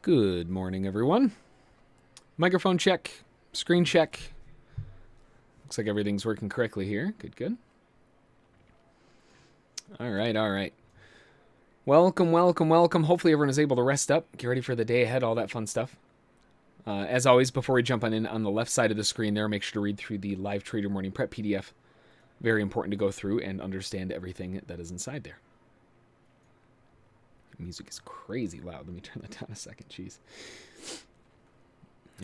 Good morning, everyone. Microphone check, screen check. Looks like everything's working correctly here. Good, good. All right. Welcome. Hopefully everyone is able to rest up, get ready for the day ahead, all that fun stuff. As always, before we jump on the left side of the screen there, make sure to read through the Live Trader Morning Prep PDF. Very important to go through and understand everything that is inside there. The music is crazy loud. Let me turn that down a second. Jeez.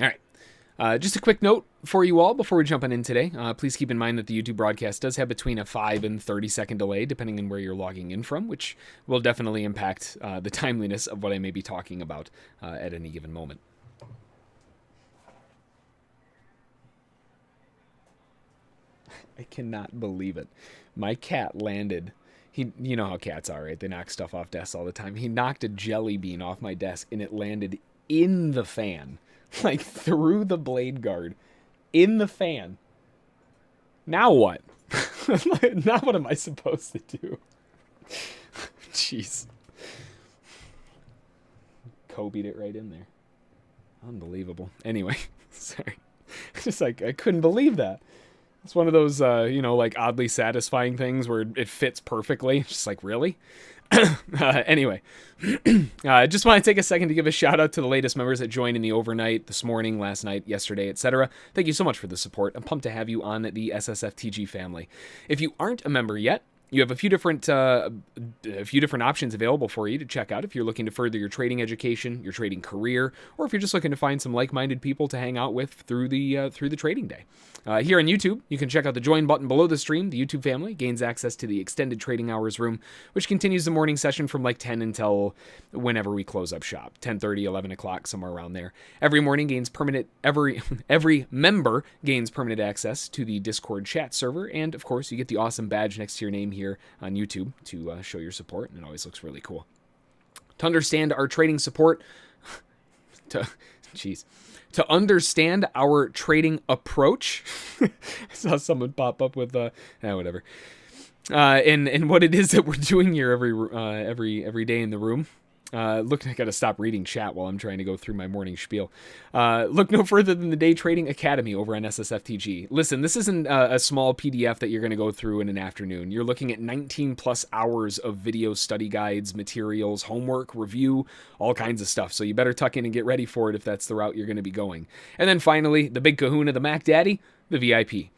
All right. Just a quick note for you all before we jump in today. Please keep in mind that the YouTube broadcast does have between a 5 and 30-second delay, depending on where you're logging in from, which will definitely impact the timeliness of what I may be talking about at any given moment. I cannot believe it. My cat landed. You know how cats are, right? They knock stuff off desks all the time. He knocked a jelly bean off my desk, and it landed in the fan. Like, through the blade guard. In the fan. Now what? Now what am I supposed to do? Jeez. Kobe'd it right in there. Unbelievable. Anyway, sorry. Just like, I couldn't believe that. It's one of those, like oddly satisfying things where it fits perfectly. Just like, really? Anyway, I just want to take a second to give a shout out to the latest members that joined in the overnight, this morning, last night, yesterday, etc. Thank you so much for the support. I'm pumped to have you on the SSFTG family. If you aren't a member yet, you have a few different options available for you to check out if you're looking to further your trading education, your trading career, or if you're just looking to find some like-minded people to hang out with through the trading day. Here on YouTube, you can check out the join button below the stream. The YouTube family gains access to the extended trading hours room, which continues the morning session from like 10 until whenever we close up shop, 10:30, 11 o'clock, somewhere around there. Every morning gains every member gains permanent access to the Discord chat server, and of course, you get the awesome badge next to your name here on YouTube to show your support, and it always looks really cool. To understand our trading support, to understand our trading approach, I saw someone pop up with whatever, and what it is that we're doing here every day in the room. Look, I gotta stop reading chat while I'm trying to go through my morning spiel. Look no further than the Day Trading Academy over on SSFTG. Listen, this isn't a small PDF that you're going to go through in an afternoon. You're looking at 19 plus hours of video study guides, materials, homework, review, all kinds of stuff. So you better tuck in and get ready for it if that's the route you're going to be going. And then finally, the big kahuna, the Mac Daddy, the VIP.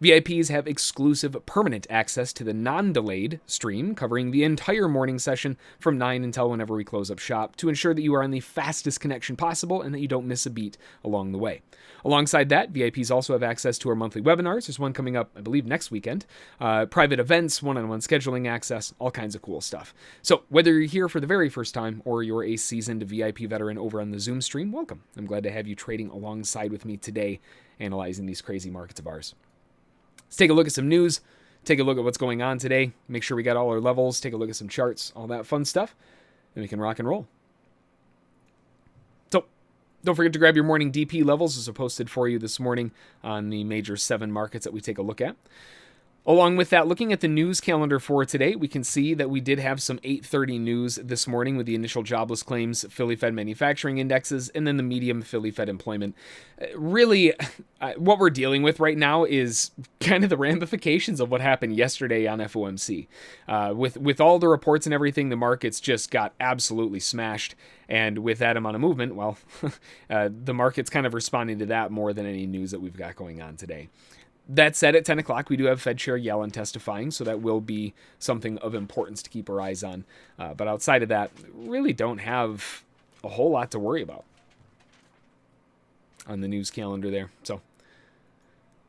VIPs have exclusive permanent access to the non-delayed stream covering the entire morning session from 9 until whenever we close up shop to ensure that you are on the fastest connection possible and that you don't miss a beat along the way. Alongside that, VIPs also have access to our monthly webinars. There's one coming up, I believe, next weekend. Private events, one-on-one scheduling access, all kinds of cool stuff. So whether you're here for the very first time or you're a seasoned VIP veteran over on the Zoom stream, welcome. I'm glad to have you trading alongside with me today, analyzing these crazy markets of ours. Let's take a look at some news, take a look at what's going on today, make sure we got all our levels, take a look at some charts, all that fun stuff, and we can rock and roll. So, don't forget to grab your morning DP levels. Those are posted for you this morning on the major 7 markets that we take a look at. Along with that, looking at the news calendar for today, we can see that we did have some 8:30 news this morning with the initial jobless claims, Philly Fed manufacturing indexes, and then the medium Philly Fed employment. Really, what we're dealing with right now is kind of the ramifications of what happened yesterday on FOMC. With all the reports and everything, the markets just got absolutely smashed. And with that amount of movement, well, the market's kind of responding to that more than any news that we've got going on today. That said, at 10 o'clock, we do have Fed Chair Yellen testifying, so that will be something of importance to keep our eyes on. But outside of that, really don't have a whole lot to worry about on the news calendar there. So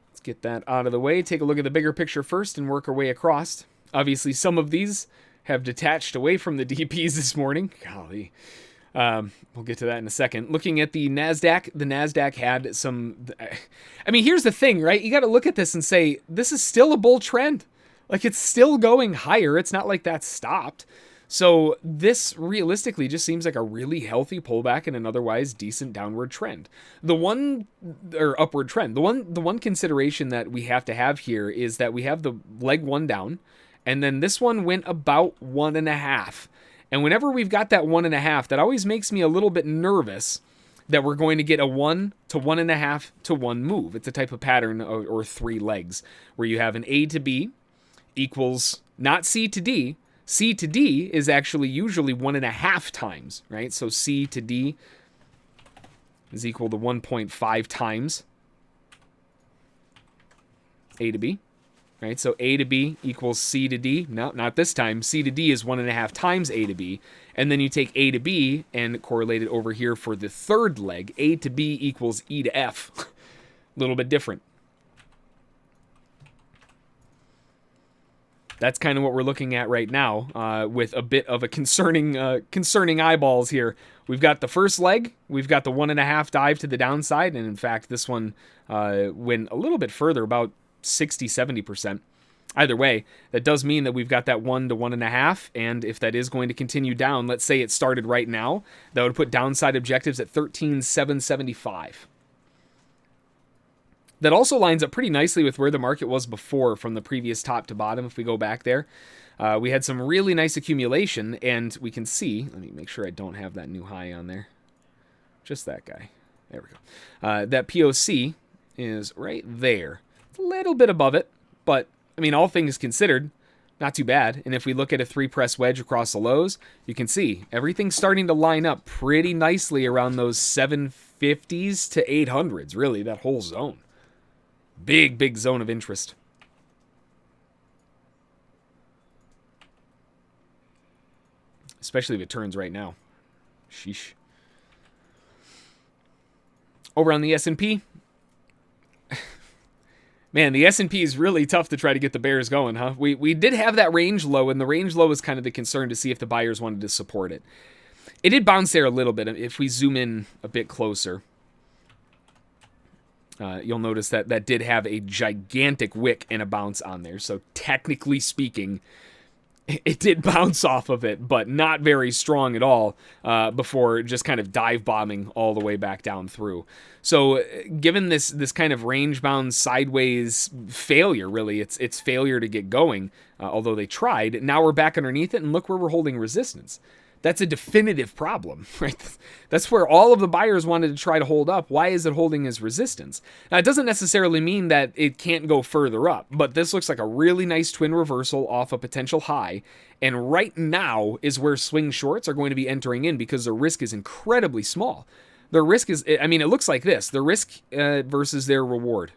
let's get that out of the way. Take a look at the bigger picture first and work our way across. Obviously, some of these have detached away from the DPs this morning. Golly. We'll get to that in a second. Looking at the NASDAQ had some... I mean, here's the thing, right? You got to look at this and say, this is still a bull trend. Like, it's still going higher. It's not like that stopped. So this realistically just seems like a really healthy pullback in an otherwise decent downward trend. Upward trend. The one consideration that we have to have here is that we have the leg one down, and then this one went about 1.5. And whenever we've got that 1.5, that always makes me a little bit nervous that we're going to get a 1 to 1.5 to 1 move. It's a type of pattern or 3 legs where you have an A to B equals not C to D. C to D is actually usually 1.5 times, right? So C to D is equal to 1.5 times A to B, right? So A to B equals C to D. No, not this time. C to D is 1.5 times A to B. And then you take A to B and correlate it over here for the third leg. A to B equals E to F. A little bit different. That's kind of what we're looking at right now, with a bit of a concerning eyeballs here. We've got the first leg. We've got the 1.5 dive to the downside. And in fact, this one went a little bit further, about 60-70%. Either way, that does mean that we've got that 1 to 1.5, and if that is going to continue down, let's say it started right now, that would put downside objectives at 13,775. That also lines up pretty nicely with where the market was before from the previous top to bottom. If we go back there, we had some really nice accumulation, and we can see, let me make sure I don't have that new high on there, just that guy. There we go. That POC is right there. It's a little bit above it, but I mean, all things considered, not too bad. And if we look at a 3-press wedge across the lows, you can see everything's starting to line up pretty nicely around those 750s to 800s, really, that whole zone. Big, big zone of interest. Especially if it turns right now. Sheesh. Over on the S&P, man, the S&P is really tough to try to get the bears going, huh? We did have that range low, and the range low was kind of the concern to see if the buyers wanted to support it. It did bounce there a little bit. If we zoom in a bit closer, you'll notice that that did have a gigantic wick and a bounce on there. So technically speaking, it did bounce off of it, but not very strong at all before just kind of dive bombing all the way back down through. So given this kind of range-bound sideways failure, really, it's failure to get going, although they tried, now we're back underneath it, and look where we're holding resistance. That's a definitive problem, right? That's where all of the buyers wanted to try to hold up. Why is it holding as resistance? Now, it doesn't necessarily mean that it can't go further up, but this looks like a really nice twin reversal off a potential high, and right now is where swing shorts are going to be entering in because their risk is incredibly small. Their risk is, I mean, it looks like this. The risk versus their reward.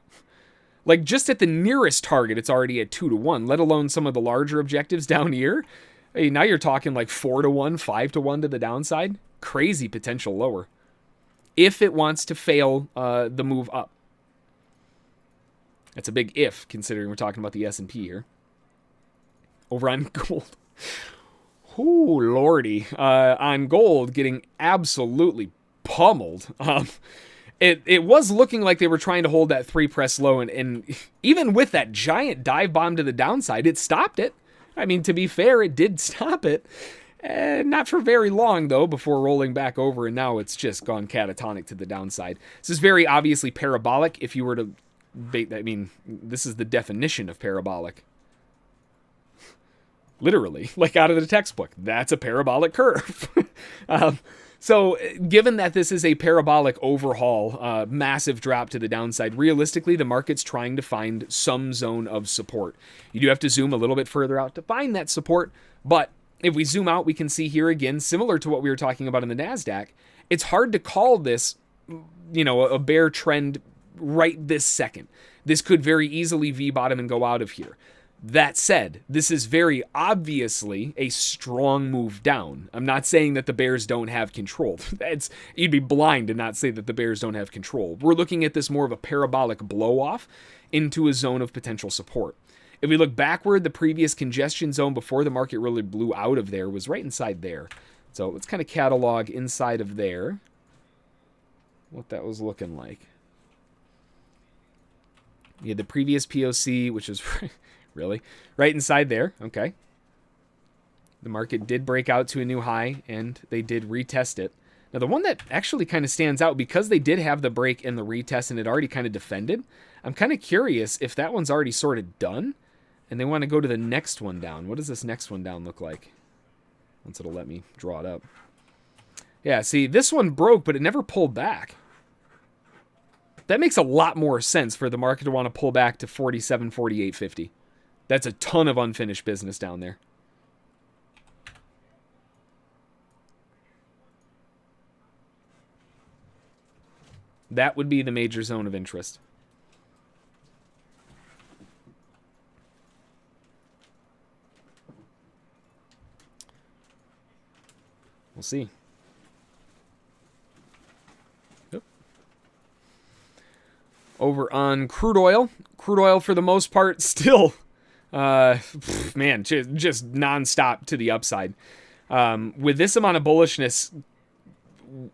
Like, just at the nearest target, it's already at 2 to 1, let alone some of the larger objectives down here. Hey, now you're talking like 4 to 1, 5 to 1 to the downside. Crazy potential lower. If it wants to fail the move up. That's a big if, considering we're talking about the S&P here. Over on gold. Ooh, lordy. On gold, getting absolutely pummeled. It was looking like they were trying to hold that 3-press low, and even with that giant dive bomb to the downside, it stopped it. I mean, to be fair, it did stop it. Not for very long, though, before rolling back over, and now it's just gone catatonic to the downside. This is very obviously parabolic. If you were to bait, I mean, this is the definition of parabolic. Literally, like out of the textbook. That's a parabolic curve. So given that this is a parabolic overhaul, massive drop to the downside, realistically, the market's trying to find some zone of support. You do have to zoom a little bit further out to find that support, but if we zoom out, we can see here again, similar to what we were talking about in the NASDAQ, it's hard to call this, you know, a bear trend right this second. This could very easily V-bottom and go out of here. That said, this is very obviously a strong move down. I'm not saying that the bears don't have control. You'd be blind to not say that the bears don't have control. We're looking at this more of a parabolic blow-off into a zone of potential support. If we look backward, the previous congestion zone before the market really blew out of there was right inside there. So let's kind of catalog inside of there what that was looking like. You had the previous POC, which is... Really? Right inside there. Okay. The market did break out to a new high, and they did retest it. Now, the one that actually kind of stands out, because they did have the break and the retest, and it already kind of defended, I'm kind of curious if that one's already sort of done, and they want to go to the next one down. What does this next one down look like? once it'll let me draw it up. Yeah, see, this one broke, but it never pulled back. That makes a lot more sense for the market to want to pull back to 47, 48.50. That's a ton of unfinished business down there. That would be the major zone of interest. We'll see. Yep. Over on crude oil. Crude oil, for the most part, still, man, just nonstop to the upside. With this amount of bullishness,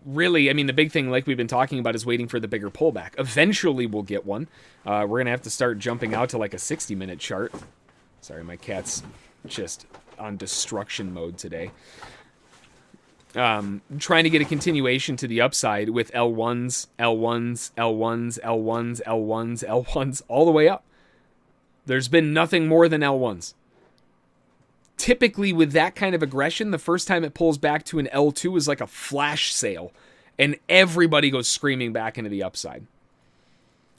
really, I mean, the big thing, like we've been talking about, is waiting for the bigger pullback. Eventually, we'll get one. We're going to have to start jumping out to like a 60-minute chart. Sorry, my cat's just on destruction mode today. Trying to get a continuation to the upside with L1s, L1s, L1s, L1s, L1s, L1s, all the way up. There's been nothing more than L1s. Typically, with that kind of aggression, the first time it pulls back to an L2 is like a flash sale, and everybody goes screaming back into the upside.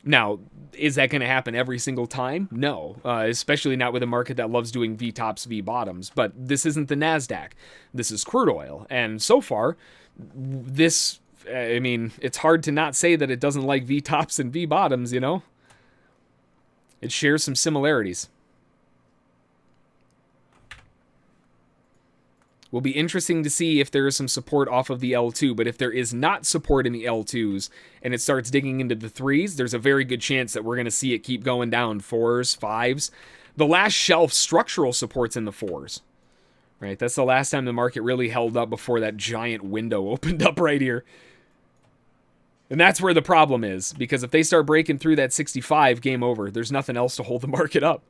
Now, is that going to happen every single time? No, especially not with a market that loves doing V-tops, V-bottoms. But this isn't the NASDAQ. This is crude oil. And so far, this, I mean, it's hard to not say that it doesn't like V-tops and V-bottoms, you know? It shares some similarities. Will be interesting to see if there is some support off of the L2, but if there is not support in the L2s and it starts digging into the 3s, there's a very good chance that we're going to see it keep going down 4s, 5s. The last shelf structural support's in the 4s, right? That's the last time the market really held up before that giant window opened up right here. And that's where the problem is, because if they start breaking through that 65, game over. There's nothing else to hold the market up.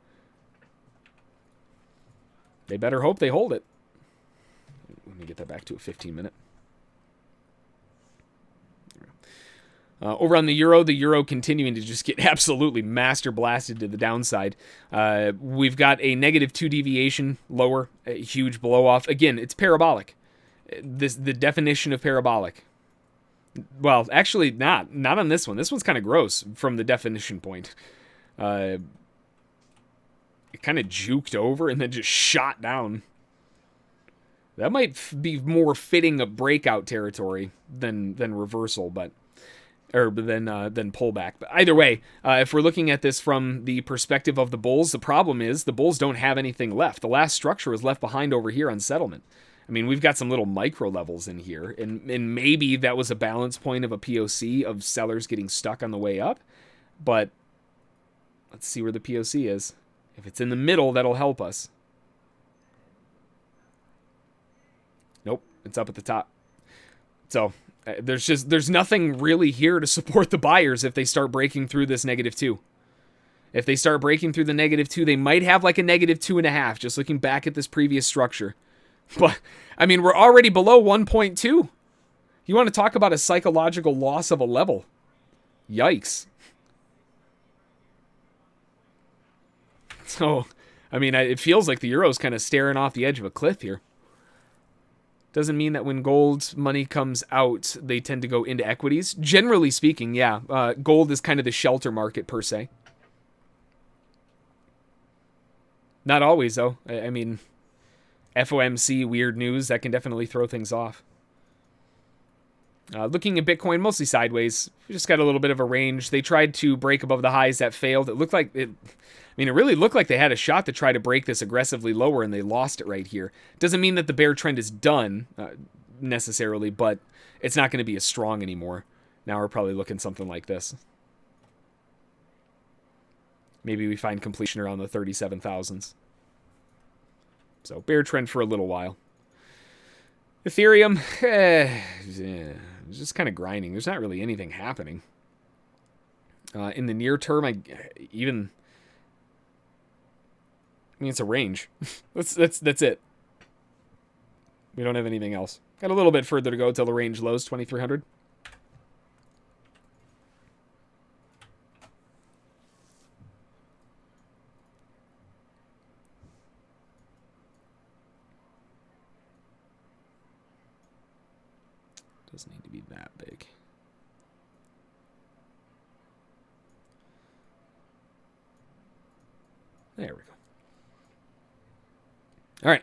They better hope they hold it. Let me get that back to a 15-minute. Over on the euro continuing to just get absolutely master blasted to the downside. We've got a -2 deviation lower, a huge blow off. Again, it's parabolic. The definition of parabolic. Well, actually not on this one. This one's kind of gross from the definition point. It kind of juked over and then just shot down. That might be more fitting of breakout territory than reversal, but than pullback. But either way, if we're looking at this from the perspective of the bulls, the problem is the bulls don't have anything left. The last structure was left behind over here on settlement. I mean, we've got some little micro levels in here, and maybe that was a balance point of a POC of sellers getting stuck on the way up. But let's see where the POC is. If it's in the middle, that'll help us. Nope, it's up at the top. So there's nothing really here to support the buyers if they start breaking through this -2. If they start breaking through the -2, they might have like a -2.5, just looking back at this previous structure. But, I mean, we're already below 1.2. You want to talk about a psychological loss of a level. Yikes. So, I mean, it feels like the euro's kind of staring off the edge of a cliff here. Doesn't mean that when gold money comes out, they tend to go into equities. Generally speaking, yeah. Gold is kind of the shelter market, per se. Not always, though. I mean, FOMC, weird news, that can definitely throw things off. Looking at Bitcoin, mostly sideways. We just got a little bit of a range. They tried to break above the highs that failed. It looked like it... I mean, it really looked like they had a shot to try to break this aggressively lower, and they lost it right here. Doesn't mean that the bear trend is done, necessarily, but it's not going to be as strong anymore. Now we're probably looking something like this. Maybe we find completion around the 37,000s. So, bear trend for a little while. Ethereum, it's just kind of grinding. There's not really anything happening. In the near term, I mean, it's a range. That's it. We don't have anything else. Got a little bit further to go till the range lows, 2,300. Doesn't need to be that big. There we go. All right.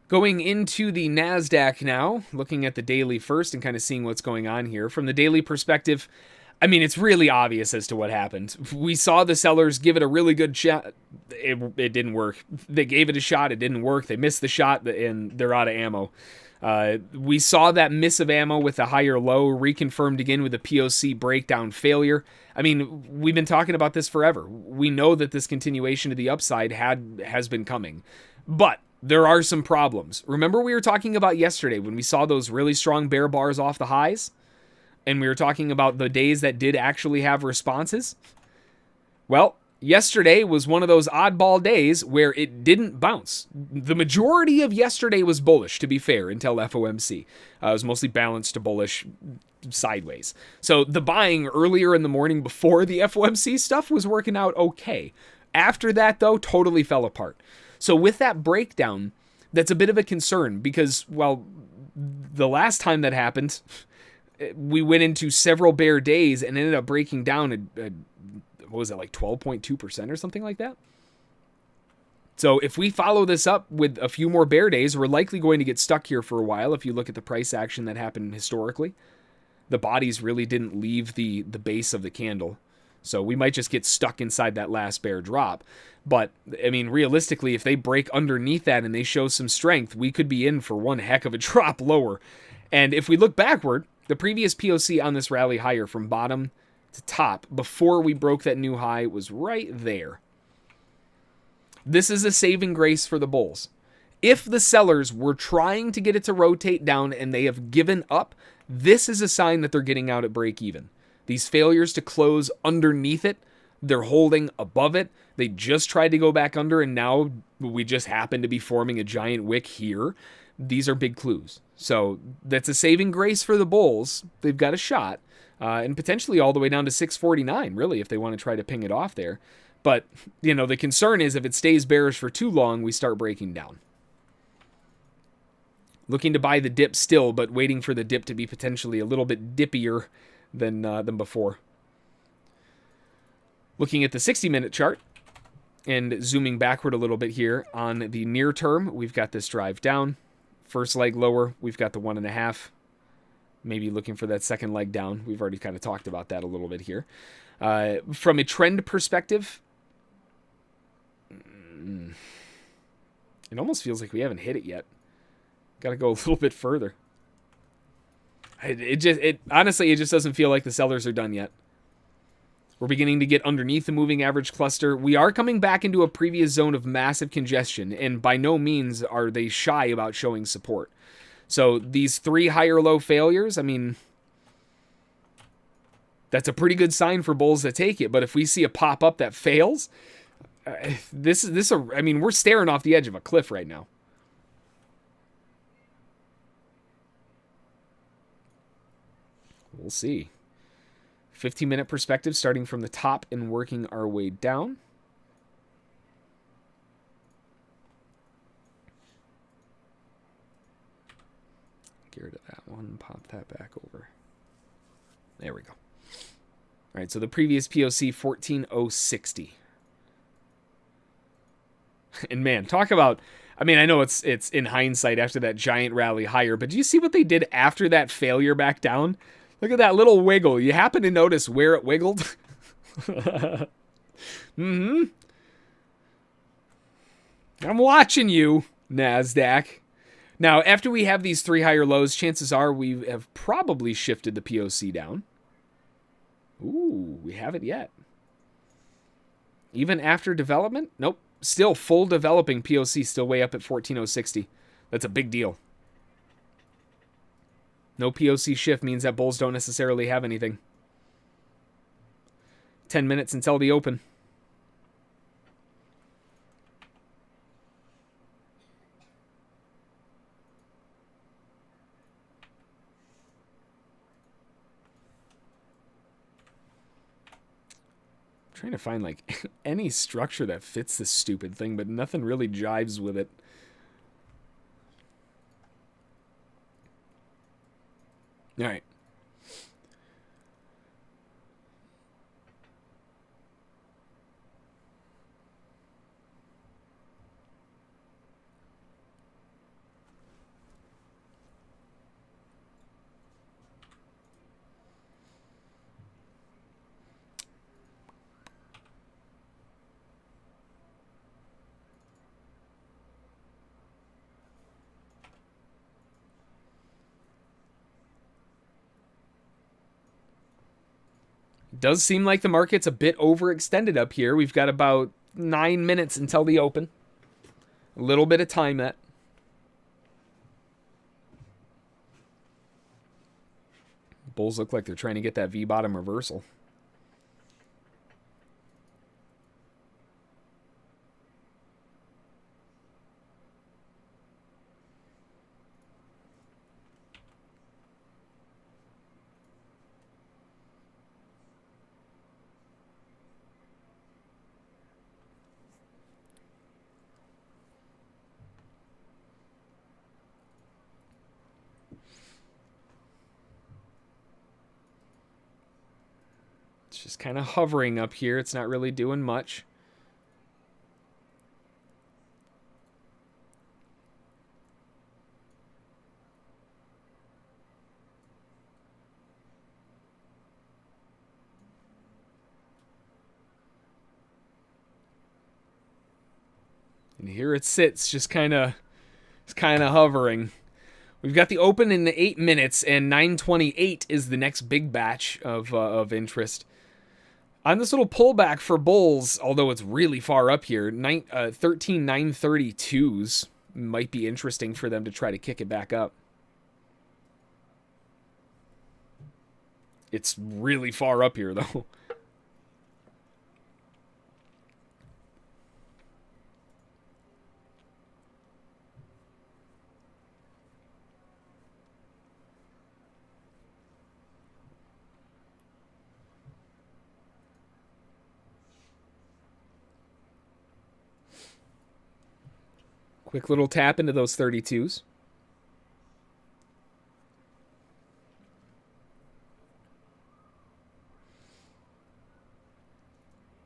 Going into the NASDAQ now, looking at the daily first and kind of seeing what's going on here. From the daily perspective, I mean, it's really obvious as to what happened. We saw the sellers give it a really good shot. It didn't work. They gave it a shot. It didn't work. They missed the shot, and they're out of ammo. We saw that miss of ammo with a higher low, reconfirmed again with a POC breakdown failure. I mean, we've been talking about this forever. We know that this continuation to the upside has been coming. But there are some problems. Remember we were talking about yesterday when we saw those really strong bear bars off the highs? And we were talking about the days that did actually have responses? Well, yesterday was one of those oddball days where it didn't bounce. The majority of yesterday was bullish, to be fair, until FOMC. It was mostly balanced to bullish sideways. So the buying earlier in the morning before the FOMC stuff was working out okay. After that, though, totally fell apart. So with that breakdown, that's a bit of a concern because, well, the last time that happened, we went into several bear days and ended up breaking down what was it, like 12.2% or something like that? So if we follow this up with a few more bear days, we're likely going to get stuck here for a while. If you look at the price action that happened historically, the bodies really didn't leave the base of the candle. So we might just get stuck inside that last bear drop. But, I mean, realistically, if they break underneath that and they show some strength, we could be in for one heck of a drop lower. And if we look backward, the previous POC on this rally higher from bottom to top before we broke that new high was right there. This is a saving grace for the bulls. If the sellers were trying to get it to rotate down and they have given up, this is a sign that they're getting out at break even. These failures to close underneath it, they're holding above it. They just tried to go back under, and now we just happen to be forming a giant wick here. These are big clues. So that's a saving grace for the bulls. They've got a shot, and potentially all the way down to 649, really, if they want to try to ping it off there. But, you know, the concern is if it stays bearish for too long, we start breaking down. Looking to buy the dip still, but waiting for the dip to be potentially a little bit dippier than before. Looking at the 60-minute chart and zooming backward a little bit here on the near term, we've got this drive down. First leg lower, we've got the 1.5. Maybe looking for that second leg down. We've already kind of talked about that a little bit here. From a trend perspective, it almost feels like we haven't hit it yet. Got to go a little bit further. Honestly, it just doesn't feel like the sellers are done yet. We're beginning to get underneath the moving average cluster. We are coming back into a previous zone of massive congestion, and by no means are they shy about showing support. So these 3 higher low failures, I mean, that's a pretty good sign for bulls to take it. But if we see a pop up that fails, I mean, we're staring off the edge of a cliff right now. We'll see. 15-minute perspective starting from the top and working our way down. Get rid of that one. Pop that back over. There we go. All right, so the previous POC, 14,060. And man, talk about... I mean, I know it's in hindsight after that giant rally higher, but do you see what they did after that failure back down? Look at that little wiggle. You happen to notice where it wiggled? Mm-hmm. I'm watching you, NASDAQ. Now, after we have these 3 higher lows, chances are we have probably shifted the POC down. Ooh, we haven't yet. Even after development? Nope. Still full developing POC, still way up at 14,060. That's a big deal. No POC shift means that bulls don't necessarily have anything. 10 minutes until the open. I'm trying to find like any structure that fits this stupid thing, but nothing really jives with it. All right. Does seem like the market's a bit overextended up here. We've got about 9 minutes until the open. A little bit of time that. Bulls look like they're trying to get that V-bottom reversal. It's just kind of hovering up here. It's not really doing much. And here it sits, just kind of hovering. We've got the open in 8 minutes, and 9:28 is the next big batch of interest. On this little pullback for bulls, although it's really far up here, 13,932s might be interesting for them to try to kick it back up. It's really far up here, though. Quick little tap into those 32s.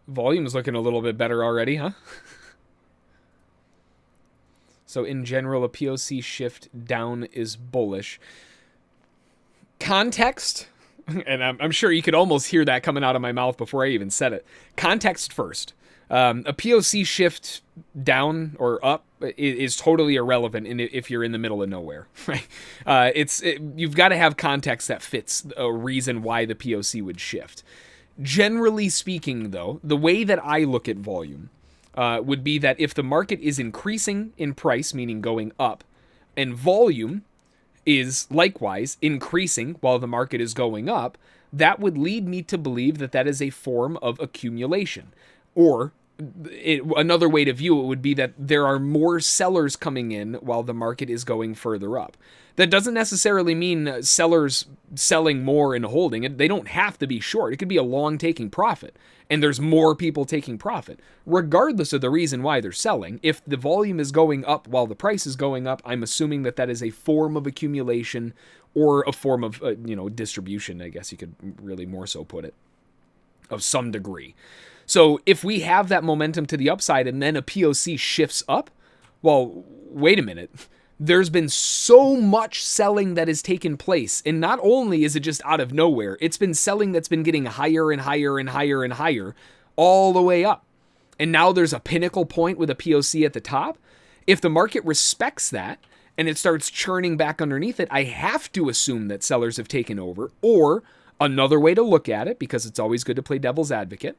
Volume's looking a little bit better already, huh? So in general, a POC shift down is bullish. Context, and I'm sure you could almost hear that coming out of my mouth before I even said it. Context first. A POC shift down or up is totally irrelevant if you're in the middle of nowhere, right? You've got to have context that fits a reason why the POC would shift. Generally speaking, though, the way that I look at volume would be that if the market is increasing in price, meaning going up, and volume is likewise increasing while the market is going up, that would lead me to believe that that is a form of accumulation. Or another way to view it would be that there are more sellers coming in while the market is going further up. That doesn't necessarily mean sellers selling more and holding it. They don't have to be short. It could be a long taking profit, and there's more people taking profit. Regardless of the reason why they're selling, if the volume is going up while the price is going up, I'm assuming that that is a form of accumulation or a form of distribution, I guess you could really more so put it, of some degree. So if we have that momentum to the upside and then a POC shifts up, well, wait a minute. There's been so much selling that has taken place. And not only is it just out of nowhere, it's been selling that's been getting higher and higher and higher and higher all the way up. And now there's a pinnacle point with a POC at the top. If the market respects that and it starts churning back underneath it, I have to assume that sellers have taken over. Or another way to look at it, because it's always good to play devil's advocate,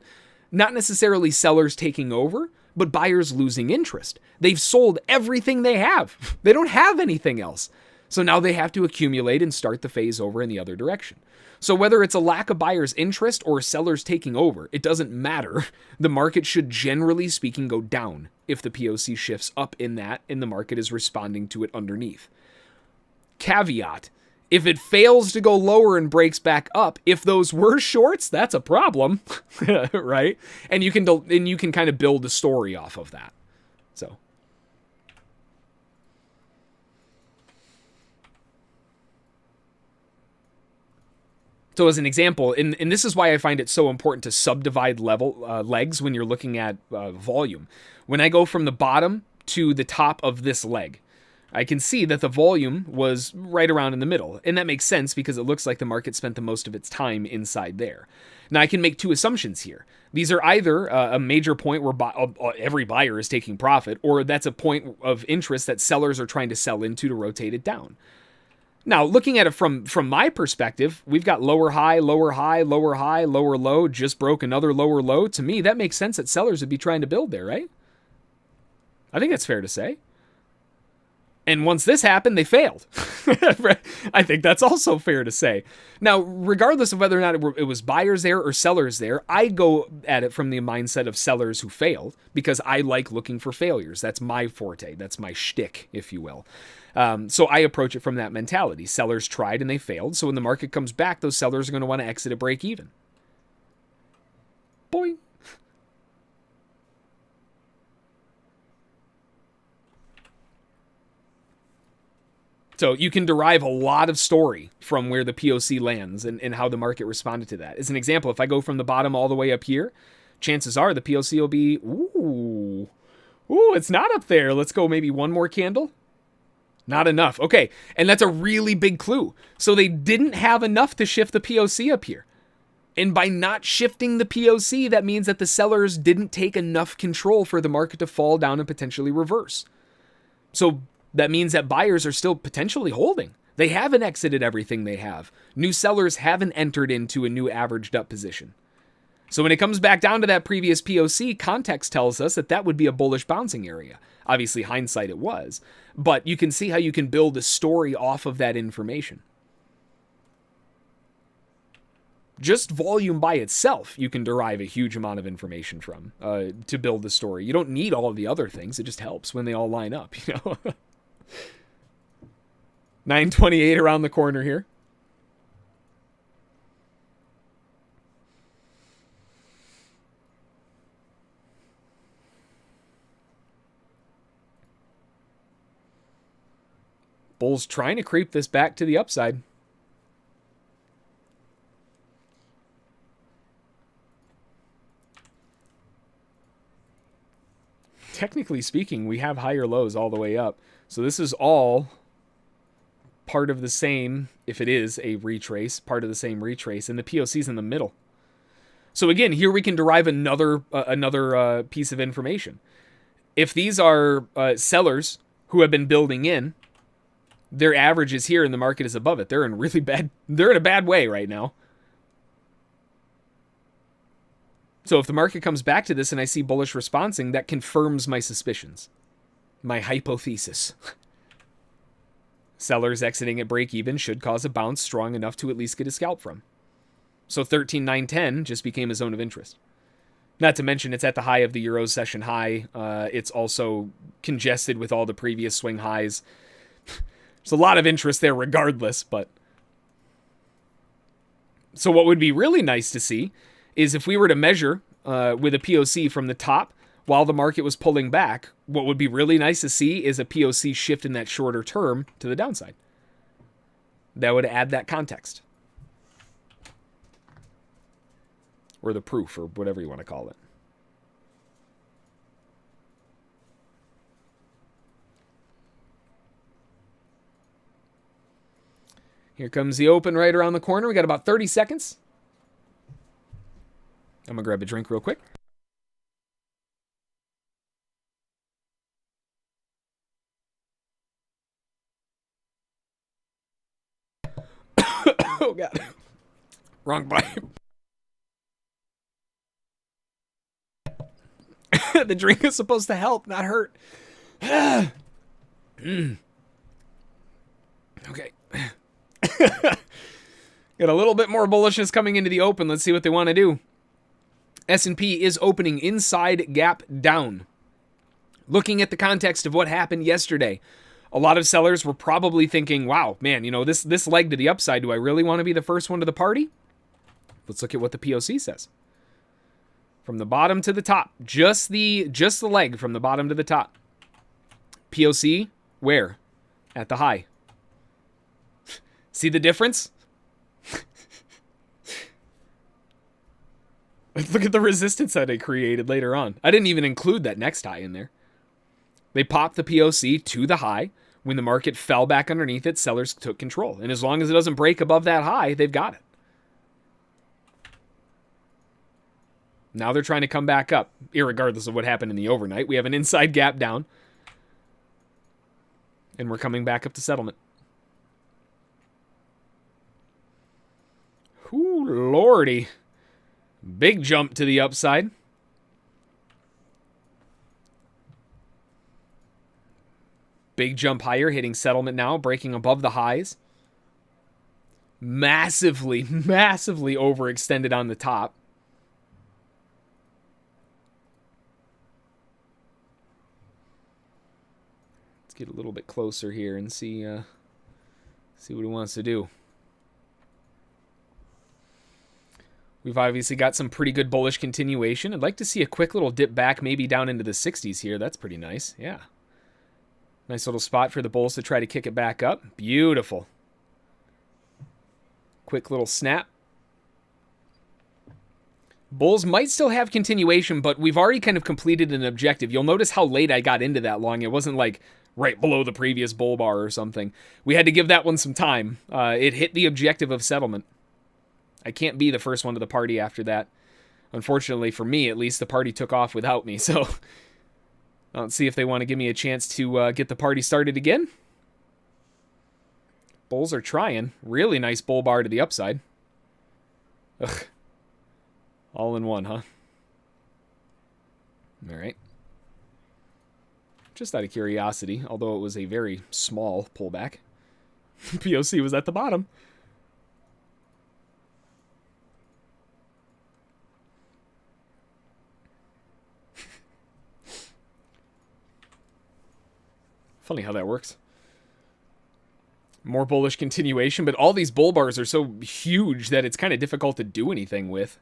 not necessarily sellers taking over, but buyers losing interest. They've sold everything they have. They don't have anything else. So now they have to accumulate and start the phase over in the other direction. So whether it's a lack of buyers' interest or sellers taking over, it doesn't matter. The market should, generally speaking, go down if the POC shifts up in that and the market is responding to it underneath. Caveat: if it fails to go lower and breaks back up, if those were shorts, that's a problem, right? And you can kind of build a story off of that. So So as an example, and this is why I find it so important to subdivide legs when you're looking at volume. When I go from the bottom to the top of this leg, I can see that the volume was right around in the middle. And that makes sense because it looks like the market spent the most of its time inside there. Now, I can make two assumptions here. These are either a major point where every buyer is taking profit, or that's a point of interest that sellers are trying to sell into to rotate it down. Now, looking at it from my perspective, we've got lower high, lower high, lower high, lower low, just broke another lower low. To me, that makes sense that sellers would be trying to build there, right? I think that's fair to say. And once this happened, they failed. I think that's also fair to say. Now, regardless of whether or not it was buyers there or sellers there, I go at it from the mindset of sellers who failed because I like looking for failures. That's my forte. That's my shtick, if you will. So I approach it from that mentality. Sellers tried and they failed. So when the market comes back, those sellers are going to want to exit at break even. Boing. So you can derive a lot of story from where the POC lands and how the market responded to that. As an example, if I go from the bottom all the way up here, chances are the POC will be, ooh, it's not up there. Let's go maybe one more candle. Not enough. Okay, and that's a really big clue. So they didn't have enough to shift the POC up here. And by not shifting the POC, that means that the sellers didn't take enough control for the market to fall down and potentially reverse. So that means that buyers are still potentially holding. They haven't exited everything they have. New sellers haven't entered into a new averaged up position. So when it comes back down to that previous POC, context tells us that that would be a bullish bouncing area. Obviously, hindsight it was. But you can see how you can build a story off of that information. Just volume by itself, you can derive a huge amount of information from to build the story. You don't need all of the other things. It just helps when they all line up, you know. 928 around the corner here. Bulls trying to creep this back to the upside. Technically speaking, we have higher lows all the way up. So this is all part of the same, if it is a retrace, part of the same retrace, and the POC's in the middle. So again, here we can derive another piece of information. If these are sellers who have been building in, their average is here and the market is above it. They're in a bad way right now. So if the market comes back to this and I see bullish responsing, that confirms my suspicions, my hypothesis. Sellers exiting at break even should cause a bounce strong enough to at least get a scalp from. So 13,910 just became a zone of interest. Not to mention it's at the high of the Euro session high. It's also congested with all the previous swing highs. There's a lot of interest there regardless, but... So what would be really nice to see is if we were to measure with a POC from the top while the market was pulling back, what would be really nice to see is a POC shift in that shorter term to the downside. That would add that context. Or the proof, or whatever you want to call it. Here comes the open right around the corner. We got about 30 seconds. I'm going to grab a drink real quick. Oh, God. Wrong bite. The drink is supposed to help, not hurt. Okay. Got a little bit more bullishness coming into the open. Let's see what they want to do. S&P is opening inside gap down. Looking at the context of what happened yesterday, a lot of sellers were probably thinking, wow, man, you know, this leg to the upside, do I really want to be the first one to the party? Let's look at what the POC says. From the bottom to the top, just the leg from the bottom to the top. POC, where? At the high. See the difference? Look at the resistance that it created later on. I didn't even include that next high in there. They popped the POC to the high. When the market fell back underneath it, sellers took control. And as long as it doesn't break above that high, they've got it. Now they're trying to come back up, irregardless of what happened in the overnight. We have an inside gap down. And we're coming back up to settlement. Ooh, lordy. Big jump to the upside. Big jump higher, hitting settlement now, breaking above the highs. Massively, massively overextended on the top. Let's get a little bit closer here and see what he wants to do. We've obviously got some pretty good bullish continuation. I'd like to see a quick little dip back, maybe down into the 60s here. That's pretty nice. Yeah. Nice little spot for the bulls to try to kick it back up. Beautiful. Quick little snap. Bulls might still have continuation, but we've already kind of completed an objective. You'll notice how late I got into that long. It wasn't like right below the previous bull bar or something. We had to give that one some time. It hit the objective of settlement. I can't be the first one to the party after that. Unfortunately, for me at least, the party took off without me, so let's see if they want to give me a chance to get the party started again. Bulls are trying. Really nice bull bar to the upside. Ugh. All in one, huh? All right. Just out of curiosity, although it was a very small pullback, POC was at the bottom. Funny how that works. More bullish continuation, but all these bull bars are so huge that it's kind of difficult to do anything with.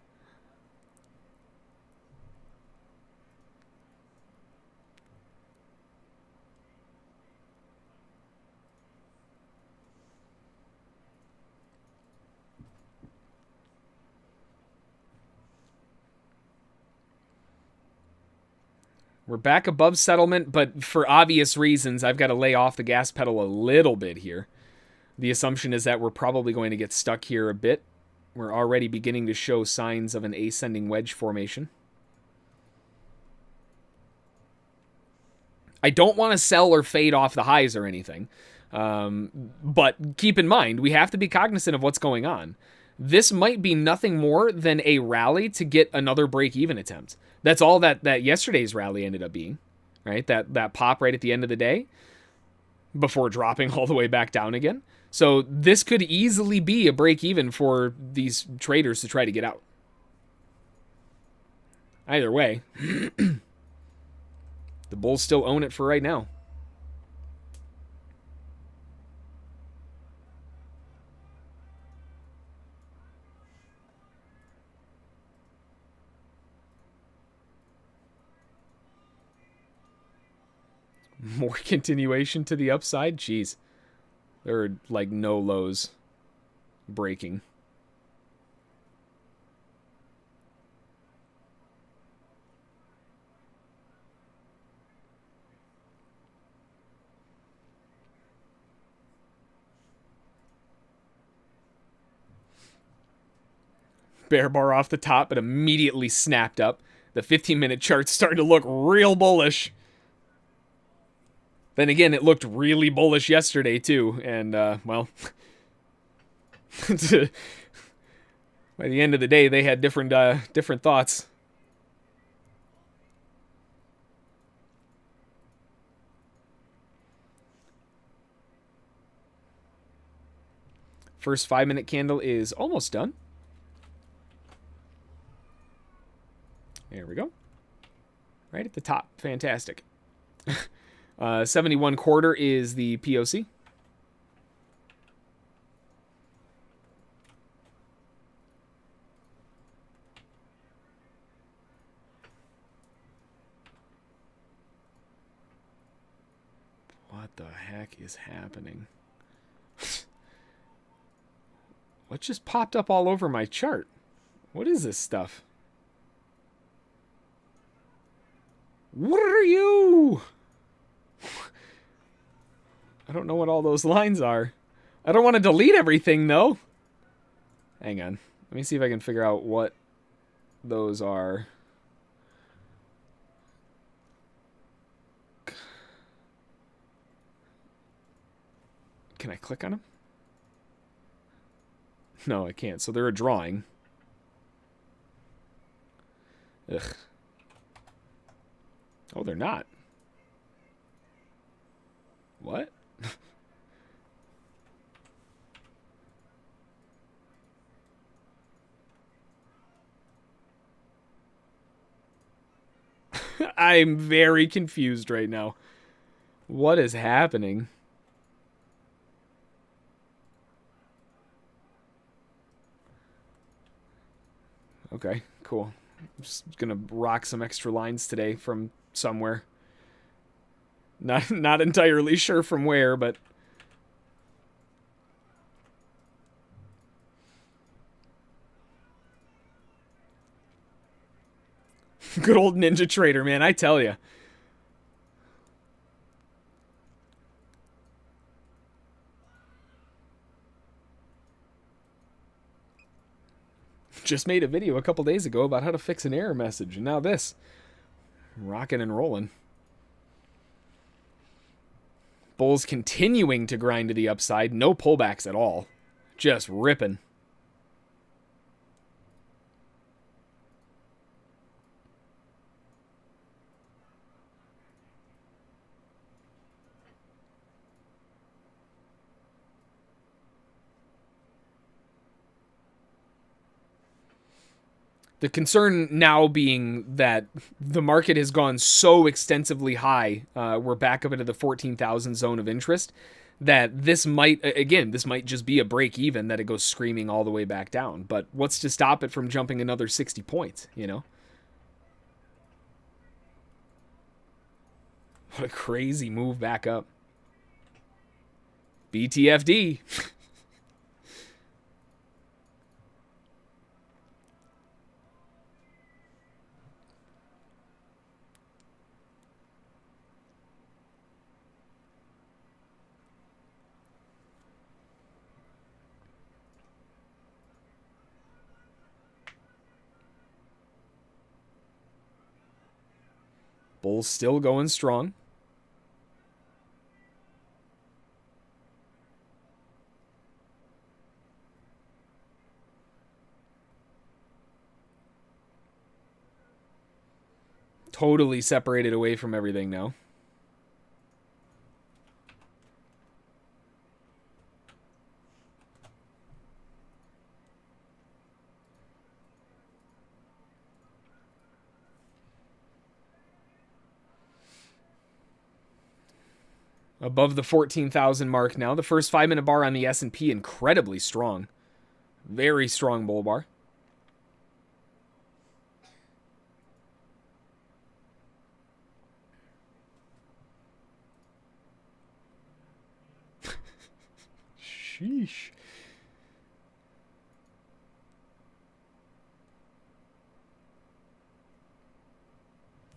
We're back above settlement, but for obvious reasons, I've got to lay off the gas pedal a little bit here. The assumption is that we're probably going to get stuck here a bit. We're already beginning to show signs of an ascending wedge formation. I don't want to sell or fade off the highs or anything, but keep in mind, we have to be cognizant of what's going on. This might be nothing more than a rally to get another break-even attempt. That's all that yesterday's rally ended up being, right? That pop right at the end of the day before dropping all the way back down again. So this could easily be a break-even for these traders to try to get out. Either way, the bulls still own it for right now. More continuation to the upside? Jeez. There are like no lows breaking. Bear bar off the top, but immediately snapped up. The 15-minute chart's starting to look real bullish. Then again, it looked really bullish yesterday, too. And, well, by the end of the day, they had different thoughts. First 5-minute candle is almost done. There we go. Right at the top. Fantastic. 71 quarter is the POC. What the heck is happening? What just popped up all over my chart? What is this stuff? What are you? I don't know what all those lines are. I don't want to delete everything, though. Hang on. Let me see if I can figure out what those are. Can I click on them? No, I can't. So they're a drawing. Ugh. Oh, they're not. What? I'm very confused right now. What is happening? Okay, cool. I'm just gonna rock some extra lines today from somewhere. Not entirely sure from where, but good old NinjaTrader, man, I tell you. Just made a video a couple days ago about how to fix an error message, and now this. Rocking and rolling. Bulls continuing to grind to the upside. No pullbacks at all. Just ripping. The concern now being that the market has gone so extensively high, we're back up into the 14,000 zone of interest, that this might, again, this might just be a break even, that it goes screaming all the way back down. But what's to stop it from jumping another 60 points, you know? What a crazy move back up. BTFD. Bulls still going strong. Totally separated away from everything now. Above the 14,000 mark now. The first 5-minute bar on the S&P incredibly strong. Very strong bull bar. Sheesh.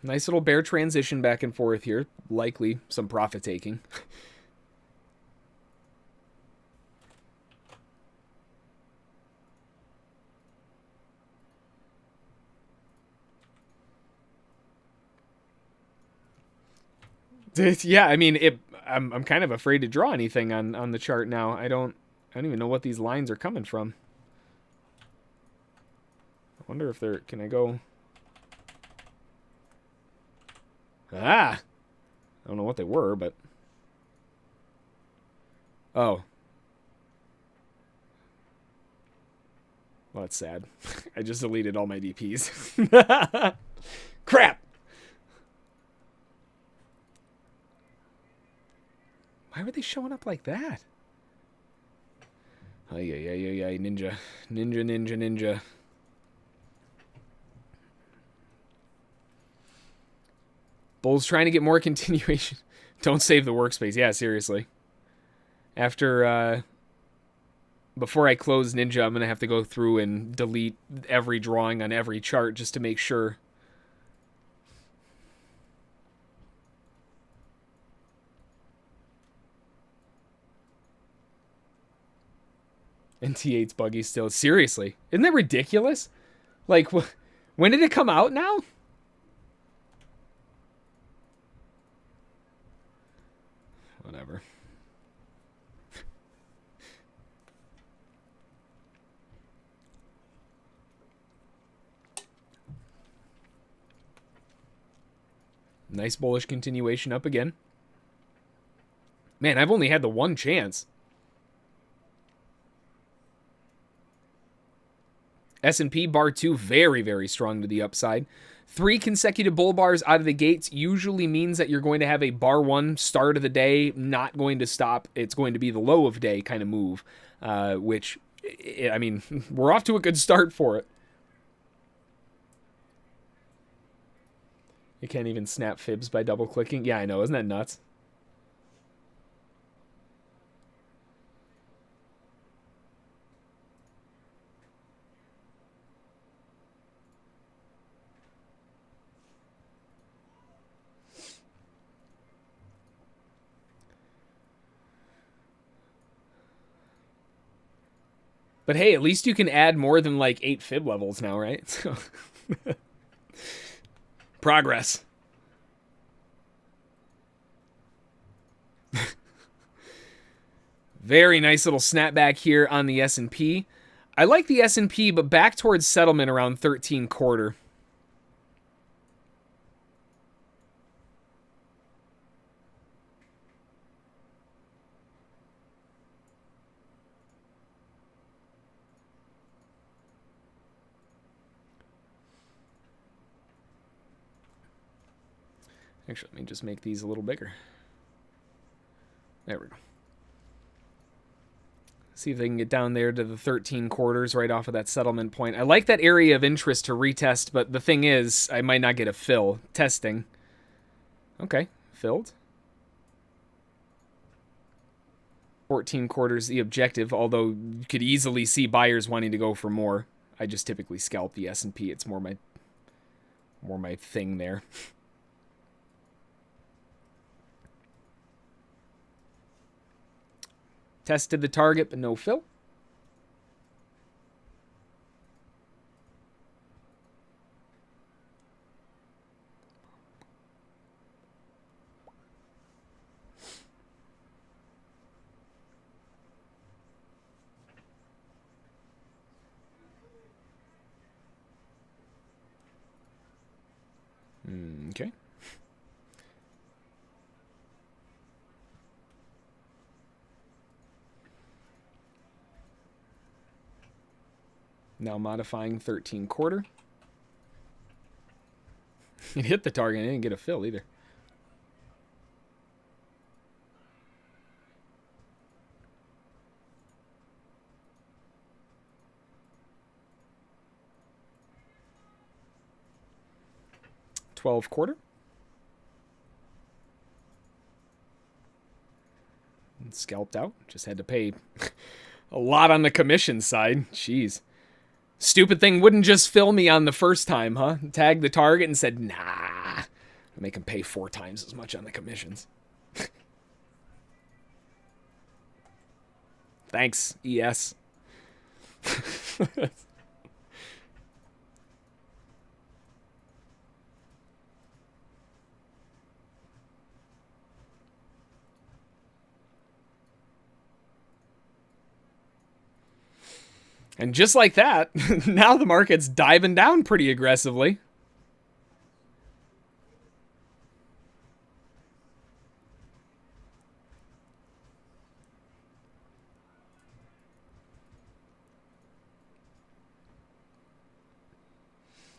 Nice little bear transition back and forth here. Likely some profit taking. Yeah, I mean, I'm kind of afraid to draw anything on the chart now. I don't even know what these lines are coming from. I wonder if they're... Can I go... Ah! I don't know what they were, but... Oh. Well, that's sad. I just deleted all my DPs. Crap! Why were they showing up like that? Ay, ninja. Ninja. Bulls trying to get more continuation. Don't save the workspace. Yeah, seriously. After, before I close Ninja, I'm going to have to go through and delete every drawing on every chart just to make sure. NT8's buggy still. Seriously, isn't that ridiculous? Like, when did it come out now? Whatever. Nice bullish continuation up again. Man, I've only had the one chance. S&P bar 2, very, very strong to the upside. 3 consecutive bull bars out of the gates usually means that you're going to have a bar 1 start of the day, not going to stop. It's going to be the low of day kind of move, which, I mean, we're off to a good start for it. You can't even snap fibs by double-clicking. Yeah, I know. Isn't that nuts? But hey, at least you can add more than like 8 fib levels now, right? So progress. Very nice little snapback here on the S&P. I like the S&P, but back towards settlement around 13.25. Actually, let me just make these a little bigger. There we go. See if they can get down there to the 13.25 right off of that settlement point. I like that area of interest to retest, but the thing is, I might not get a fill. Testing. Okay, filled. 14.25 the objective, although you could easily see buyers wanting to go for more. I just typically scalp the S&P. It's more my thing there. Tested the target, but no fill. Okay. Now modifying 13.25. It hit the target and it didn't get a fill either. $12.25. And scalped out. Just had to pay a lot on the commission side. Jeez. Stupid thing wouldn't just fill me on the first time, huh? Tagged the target and said, nah. Make him pay 4 times as much on the commissions. Thanks, ES. And just like that, now the market's diving down pretty aggressively.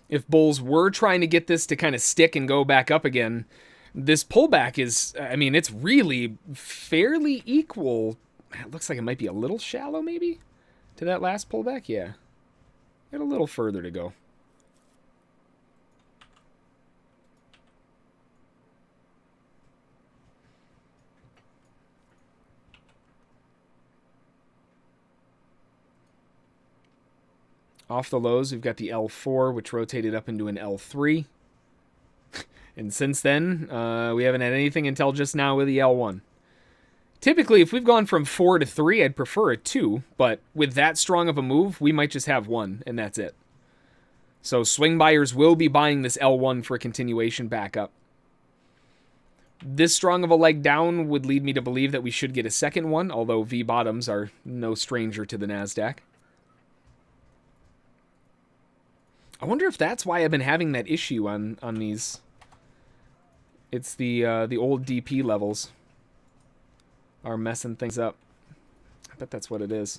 If bulls were trying to get this to kind of stick and go back up again, this pullback is, I mean, it's really fairly equal. It looks like it might be a little shallow, maybe? To that last pullback? Yeah. Got a little further to go. Off the lows, we've got the L4, which rotated up into an L3. And since then, we haven't had anything until just now with the L1. Typically, if we've gone from 4 to 3, I'd prefer a 2, but with that strong of a move, we might just have 1, and that's it. So swing buyers will be buying this L1 for a continuation back up. This strong of a leg down would lead me to believe that we should get a second one, although V bottoms are no stranger to the NASDAQ. I wonder if that's why I've been having that issue on these. It's the old DP levels are messing things up. I bet that's what it is.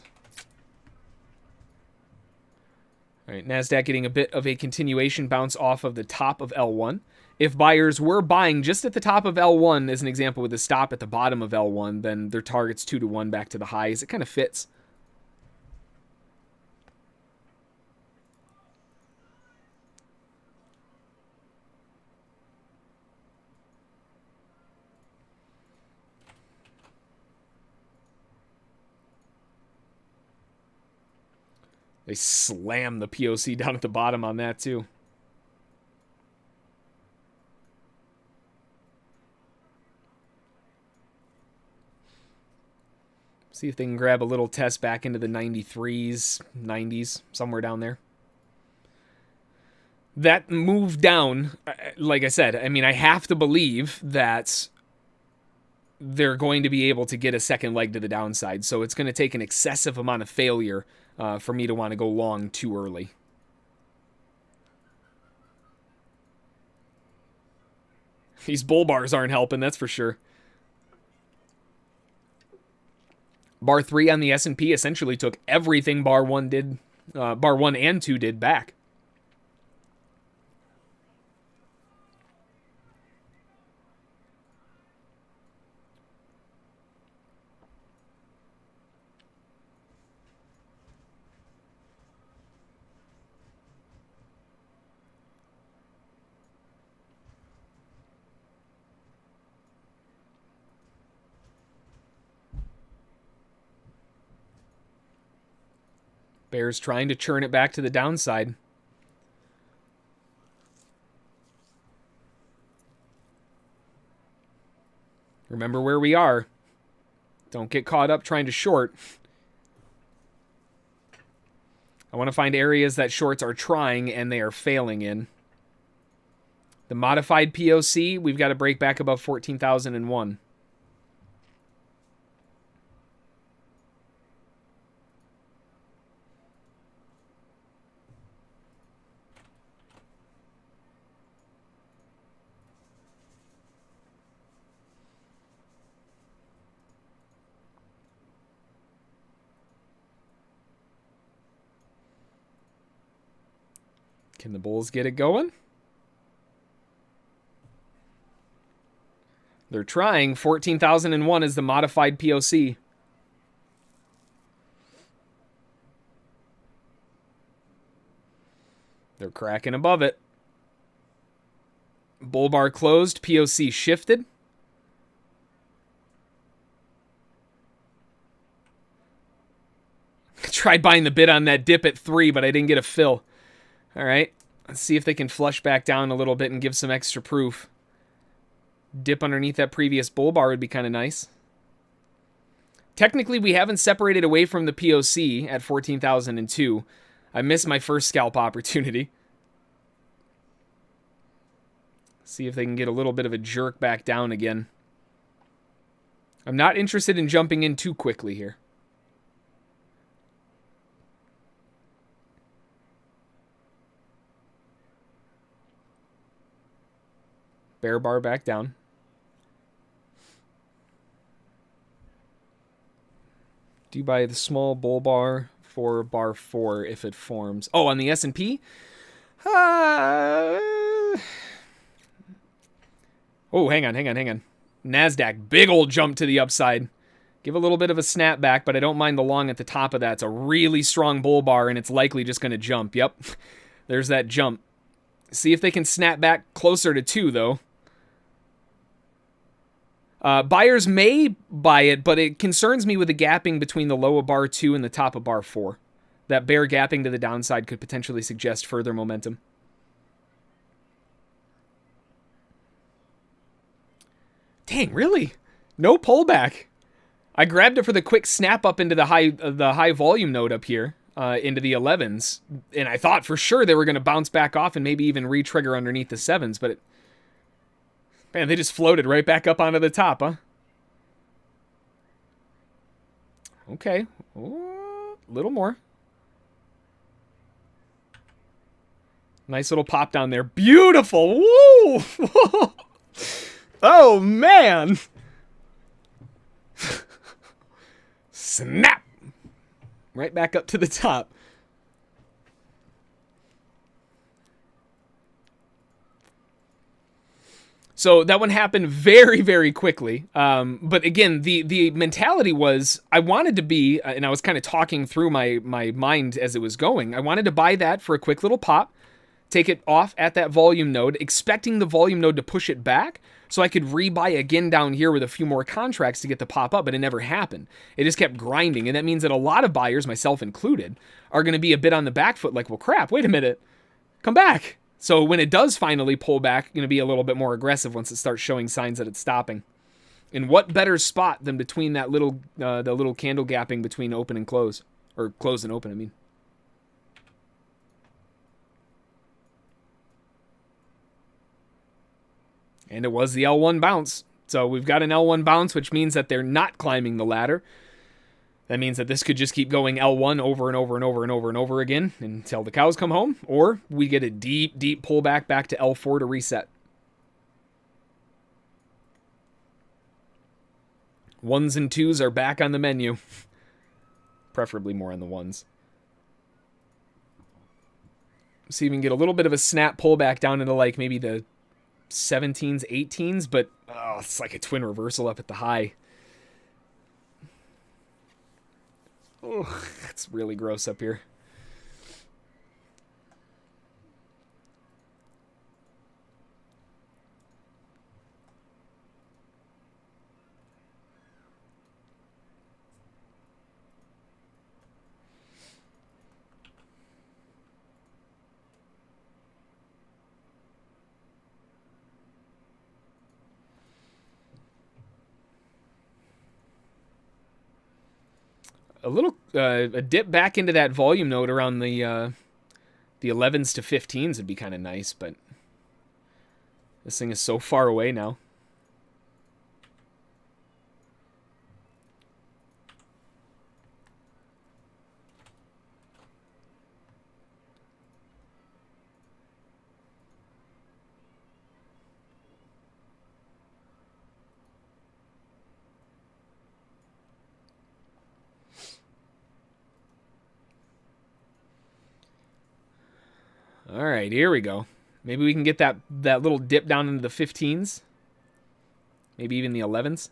All right, NASDAQ getting a bit of a continuation bounce off of the top of L1. If buyers were buying just at the top of L1, as an example, with a stop at the bottom of L1, then their target's 2 to 1 back to the highs. It kind of fits. They slam the POC down at the bottom on that, too. See if they can grab a little test back into the 93s, 90s, somewhere down there. That move down, like I said, I mean, I have to believe that they're going to be able to get a second leg to the downside. So it's going to take an excessive amount of failure for me to want to go long too early. These bull bars aren't helping, that's for sure. Bar 3 on the S&P essentially took everything bar 1 did, bar 1 and 2 did back. Bears trying to churn it back to the downside. Remember where we are. Don't get caught up trying to short. I want to find areas that shorts are trying and they are failing in. The modified POC, we've got to break back above 14,001. Can the bulls get it going? They're trying. 14,001 is the modified POC. They're cracking above it. Bull bar closed. POC shifted. Tried buying the bid on that dip at 3, but I didn't get a fill. All right, let's see if they can flush back down a little bit and give some extra proof. Dip underneath that previous bull bar would be kind of nice. Technically, we haven't separated away from the POC at 14,002. I missed my first scalp opportunity. See if they can get a little bit of a jerk back down again. I'm not interested in jumping in too quickly here. Bear bar back down. Do you buy the small bull bar for bar 4 if it forms? Oh, on the S&P? Oh, hang on. NASDAQ, big old jump to the upside. Give a little bit of a snap back, but I don't mind the long at the top of that. It's a really strong bull bar, and it's likely just going to jump. Yep, there's that jump. See if they can snap back closer to 2, though. Buyers may buy it, but it concerns me with the gapping between the low of bar 2 and the top of bar 4. That bear gapping to the downside could potentially suggest further momentum. Dang, really? No pullback. I grabbed it for the quick snap up into the high volume node up here, into the 11s, and I thought for sure they were going to bounce back off and maybe even re-trigger underneath the 7s, but man, they just floated right back up onto the top, huh? Okay, a little more. Nice little pop down there. Beautiful! Woo! Oh, man! Snap! Right back up to the top. So that one happened very, very quickly. But again, the mentality was I wanted to be, and I was kind of talking through my mind as it was going. I wanted to buy that for a quick little pop, take it off at that volume node, expecting the volume node to push it back so I could rebuy again down here with a few more contracts to get the pop up, but it never happened. It just kept grinding, and that means that a lot of buyers, myself included, are going to be a bit on the back foot like, well, crap, wait a minute, come back. So when it does finally pull back, going to be a little bit more aggressive once it starts showing signs that it's stopping. And what better spot than between that little, the little candle gapping between open and close, or close and open, I mean. And it was the L1 bounce. So we've got an L1 bounce, which means that they're not climbing the ladder. That means that this could just keep going L1 over and over and over and over and over again until the cows come home. Or we get a deep, deep pullback back to L4 to reset. Ones and twos are back on the menu. Preferably more on the ones. See if we can get a little bit of a snap pullback down into like maybe the 17s, 18s, but oh, it's like a twin reversal up at the high. Oh, it's really gross up here. A dip back into that volume node around the 11s to 15s would be kind of nice, but this thing is so far away now. All right, here we go. Maybe we can get that little dip down into the 15s. Maybe even the 11s.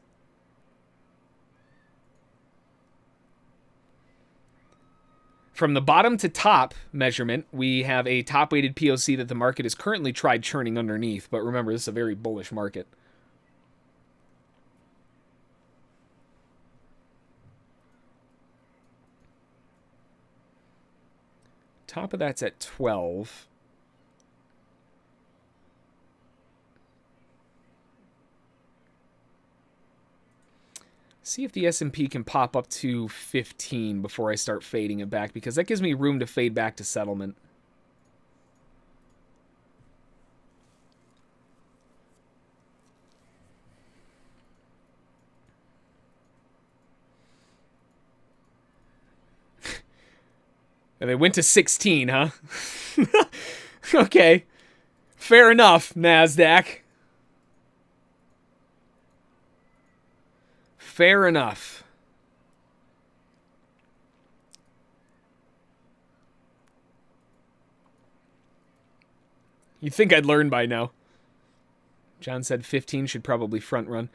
From the bottom to top measurement, we have a top-weighted POC that the market has currently tried churning underneath. But remember, this is a very bullish market. Top of that's at 12. See if the S&P can pop up to 15 before I start fading it back, because that gives me room to fade back to settlement. And they went to 16, huh? Okay. Fair enough, NASDAQ. Fair enough. You'd think I'd learn by now. John said 15 should probably front run.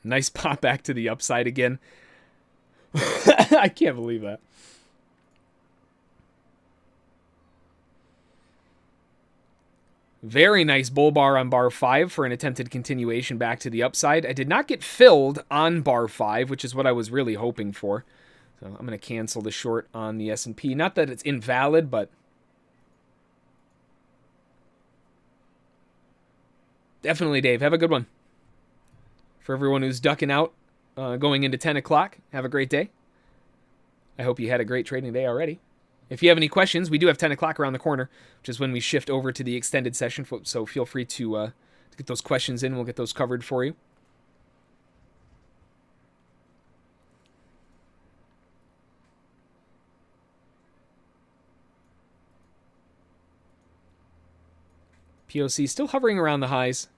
Nice pop back to the upside again. I can't believe that. Very nice bull bar on bar 5 for an attempted continuation back to the upside. I did not get filled on bar 5, which is what I was really hoping for. So I'm going to cancel the short on the S&P. Not that it's invalid, but definitely, Dave. Have a good one. For everyone who's ducking out going into 10 o'clock, have a great day. I hope you had a great trading day already. If you have any questions, we do have 10 o'clock around the corner, which is when we shift over to the extended session. So feel free to get those questions in. We'll get those covered for you. POC still hovering around the highs.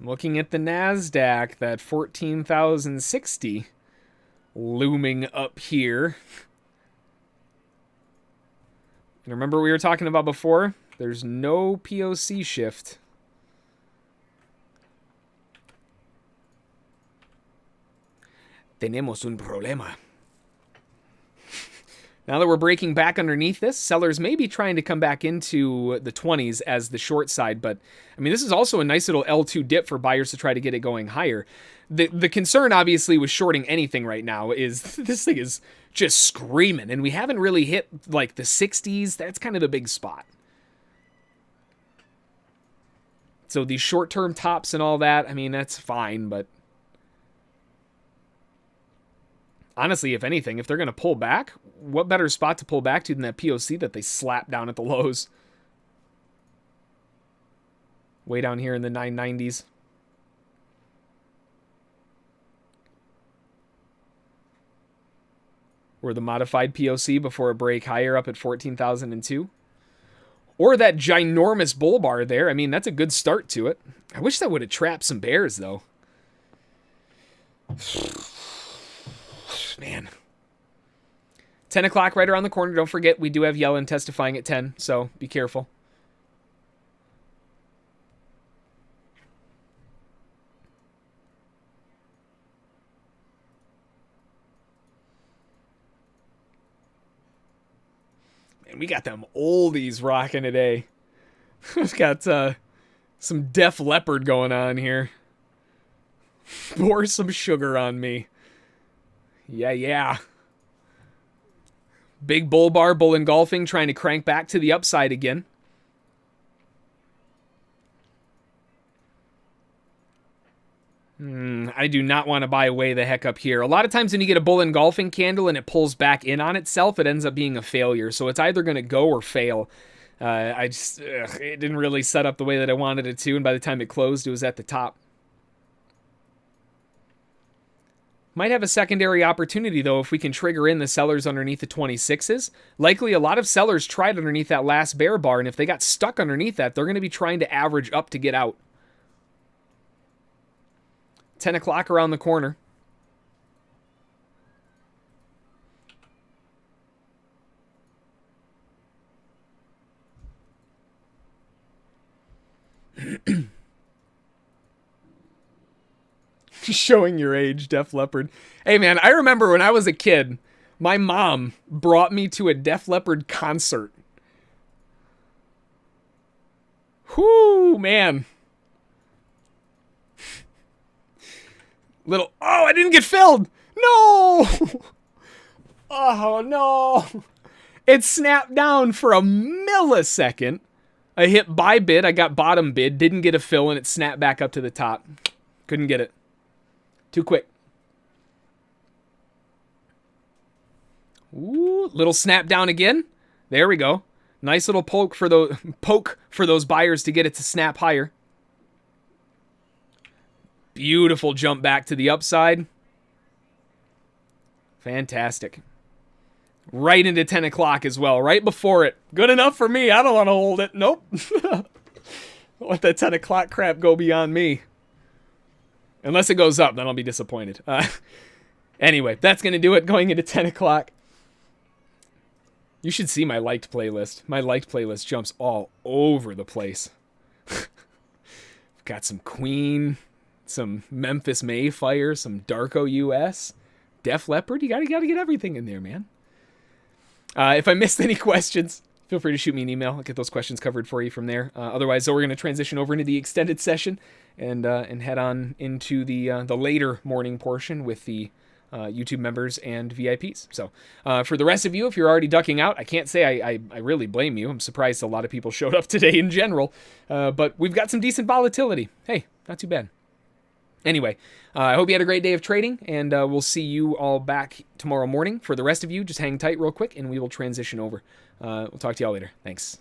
Looking at the NASDAQ, that 14,060 looming up here. And remember we were talking about before? There's no POC shift. Tenemos un problema. Now that we're breaking back underneath this, sellers may be trying to come back into the 20s as the short side, but I mean, this is also a nice little L2 dip for buyers to try to get it going higher. The concern, obviously, with shorting anything right now is this thing is just screaming, and we haven't really hit, like, the 60s. That's kind of the big spot. So these short-term tops and all that, I mean, that's fine, but honestly, if anything, if they're going to pull back, what better spot to pull back to than that POC that they slapped down at the lows? Way down here in the 990s. Or the modified POC before a break higher up at 14,002. Or that ginormous bull bar there. I mean, that's a good start to it. I wish that would have trapped some bears, though. Man. 10 o'clock right around the corner. Don't forget, we do have Yellen testifying at 10, so be careful. Man, we got them oldies rocking today. We've got some Def Leppard going on here. Pour some sugar on me. Yeah. Big bull bar, bull engulfing, trying to crank back to the upside again. I do not want to buy way the heck up here. A lot of times when you get a bull engulfing candle and it pulls back in on itself, it ends up being a failure. So it's either going to go or fail. It didn't really set up the way that I wanted it to, and by the time it closed, it was at the top. Might have a secondary opportunity, though, if we can trigger in the sellers underneath the 26s. Likely, a lot of sellers tried underneath that last bear bar, and if they got stuck underneath that, they're going to be trying to average up to get out. 10 o'clock around the corner. Showing your age, Def Leppard. Hey, man, I remember when I was a kid, my mom brought me to a Def Leppard concert. Whoo, man. Oh, I didn't get filled. No. Oh, no. It snapped down for a millisecond. I hit buy bid. I got bottom bid. Didn't get a fill, and it snapped back up to the top. Couldn't get it. Too quick. Ooh, little snap down again. There we go. Nice little poke for those buyers to get it to snap higher. Beautiful jump back to the upside. Fantastic. Right into 10 o'clock as well, right before it. Good enough for me. I don't want to hold it. Nope. Let that 10 o'clock crap go beyond me. Unless it goes up, then I'll be disappointed. Anyway, that's going to do it going into 10 o'clock. You should see my liked playlist. My liked playlist jumps all over the place. Got some Queen, some Memphis Mayfire, some Darko US, Def Leppard. You gotta get everything in there, man. If I missed any questions, feel free to shoot me an email. I'll get those questions covered for you from there. Otherwise, we're going to transition over into the extended session and head on into the later morning portion with the YouTube members and VIPs. So for the rest of you, if you're already ducking out, I can't say I really blame you. I'm surprised a lot of people showed up today in general, but we've got some decent volatility. Hey, not too bad. Anyway, I hope you had a great day of trading, and we'll see you all back tomorrow morning. For the rest of you, just hang tight real quick, and we will transition over. We'll talk to y'all later. Thanks.